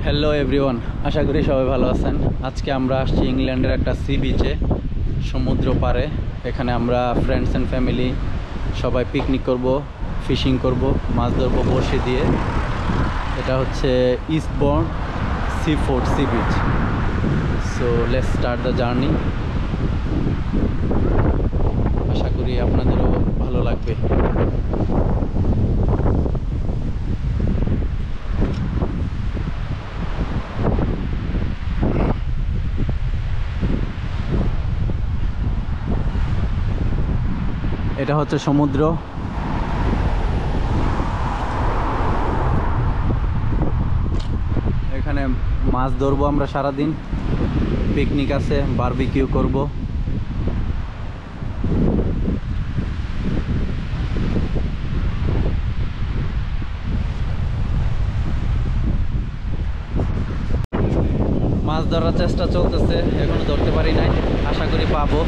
Hello everyone, আশা করি সবাই ভালো আছেন। আজকে আমরা আসছি ইংল্যান্ডের একটা সি বিচে, সমুদ্র পাড়ে। এখানে আমরা ফ্রেন্ডস অ্যান্ড ফ্যামিলি সবাই পিকনিক করব, ফিশিং করব, মাছ ধরবো বড়শি দিয়ে। এটা হচ্ছে Eastbourne Seaford sea beach. So let's start the journey. আশা করি আপনাদেরও ভালো লাগবে। এটা হচ্ছে সমুদ্র। এখানে মাছ ধরবো আমরা সারাদিন, পিকনিক আছে, বারবিকিউ করব। মাছ ধরার চেষ্টা চলতেছে, এখনো ধরতে পারি নাই, আশা করি পাবো।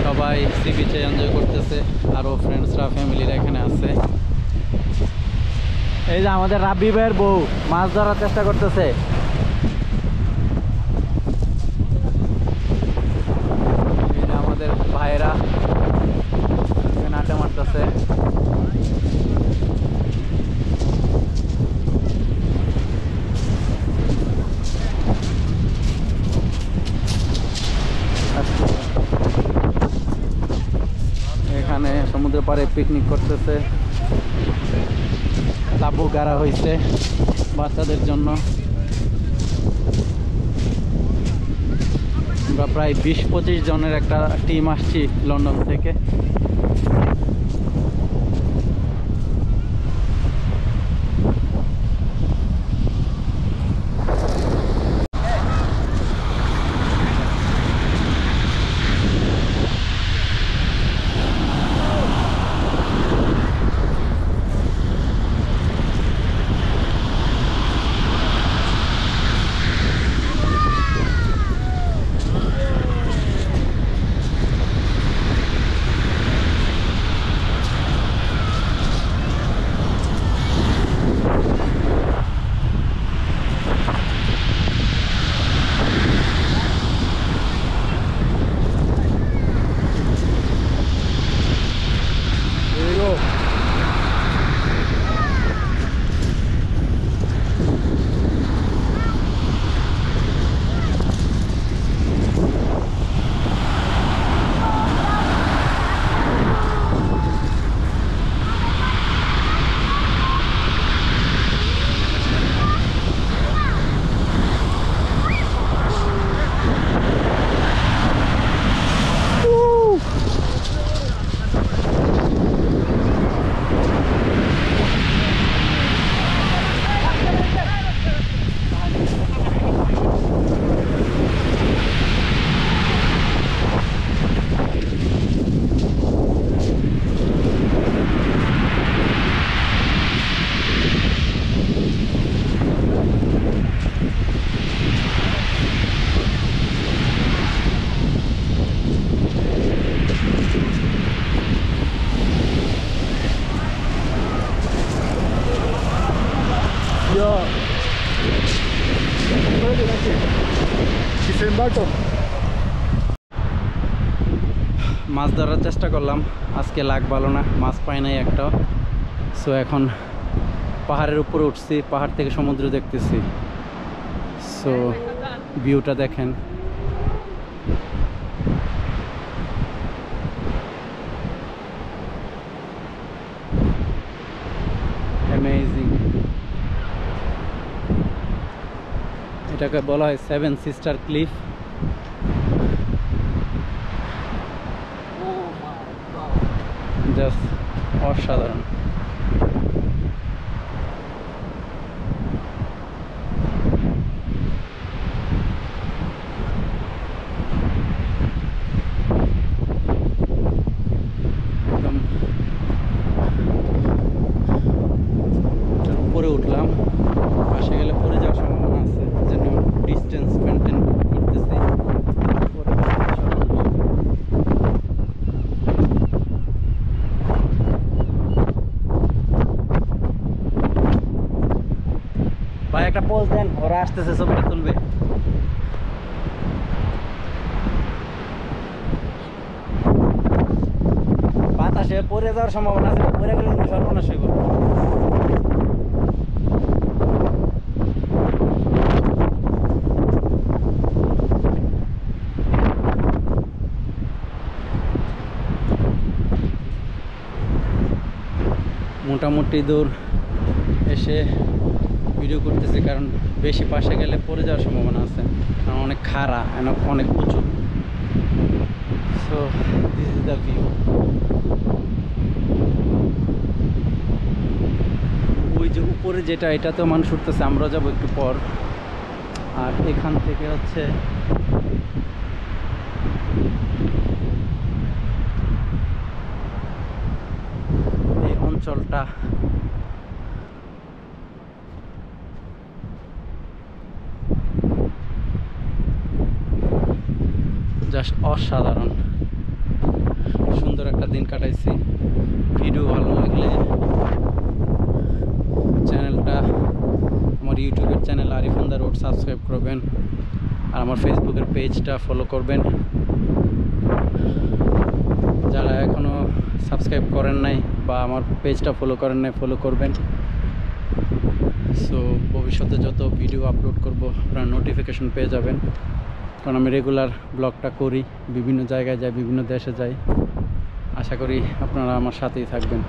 সবাই সি বিচে এনজয় করতেছে, আরও ফ্রেন্ডসরা ফ্যামিলিরা এখানে আছে। এই যে আমাদের রাব্বি ভাইয়ের বউ মাছ ধরার চেষ্টা করতেছে। এই যে আমাদের ভাইয়েরা এখানে আড্ডা মারতেছে। এখানে সমুদ্র পাড়ে পিকনিক করতেছে, তাঁবু গাড়া হয়েছে বাচ্চাদের জন্য। আমরা প্রায় 20-25 জনের একটা টিম আসছি লন্ডন থেকে। মাছ ধরার চেষ্টা করলাম, আজকে লাগ ভালো না, মাছ পাই নাই একটাও। সো এখন পাহাড়ের উপরে উঠছি, পাহাড় থেকে সমুদ্র দেখতেছি। সো ভিউটা দেখেন। অ্যামেজিং। এটাকে বলা হয় 7 সিস্টার ক্লিফ। জাস্ট অসাধারণ। একদম উপরে উঠলাম, পাশে গেলে পড়ে যাওয়ার সম্ভাবনা আছে, যেন ডিস্টেন্স মেনটেন করতেছি। ভাই একটা পোজ দেন, ওরা আসতেছে, ছবিটা তুলবে। বাতাসে পড়ে যাওয়ার সম্ভাবনা আছে, পড়ে গেলে কিন্তু সর্বনাশ হইব। মোটামুটি দূর এসে ভিডিও করতেছি, কারণ বেশি পাশে গেলে পড়ে যাওয়ার সম্ভাবনা আছে, কারণ অনেক খাড়া, অনেক উঁচু। So this is the view. ওই যে উপরে যেটা, এটাতেও মানুষ উঠতেছে, আমরা যাবো একটু পর। আর এখান থেকে হচ্ছে এই অঞ্চলটা জাস্ট অসাধারণ। সুন্দর একটা দিন কাটাইছি। ভিডিও ভালো লাগলে চ্যানেলটা, আমার ইউটিউবের channel Arif on the road subscribe করবেন, আর আমার ফেসবুকের পেজটা ফলো করবেন। যারা এখনও সাবস্ক্রাইব করেন নাই বা আমার পেজটা ফলো করেন নাই, ফলো করবেন। সো ভবিষ্যতে যত ভিডিও আপলোড করব আপনারা নোটিফিকেশন পেয়ে যাবেন, কারণ আমি রেগুলার ব্লগটা করি, বিভিন্ন জায়গায় যাই, বিভিন্ন দেশে যাই। আশা করি আপনারা আমার সাথেই থাকবেন।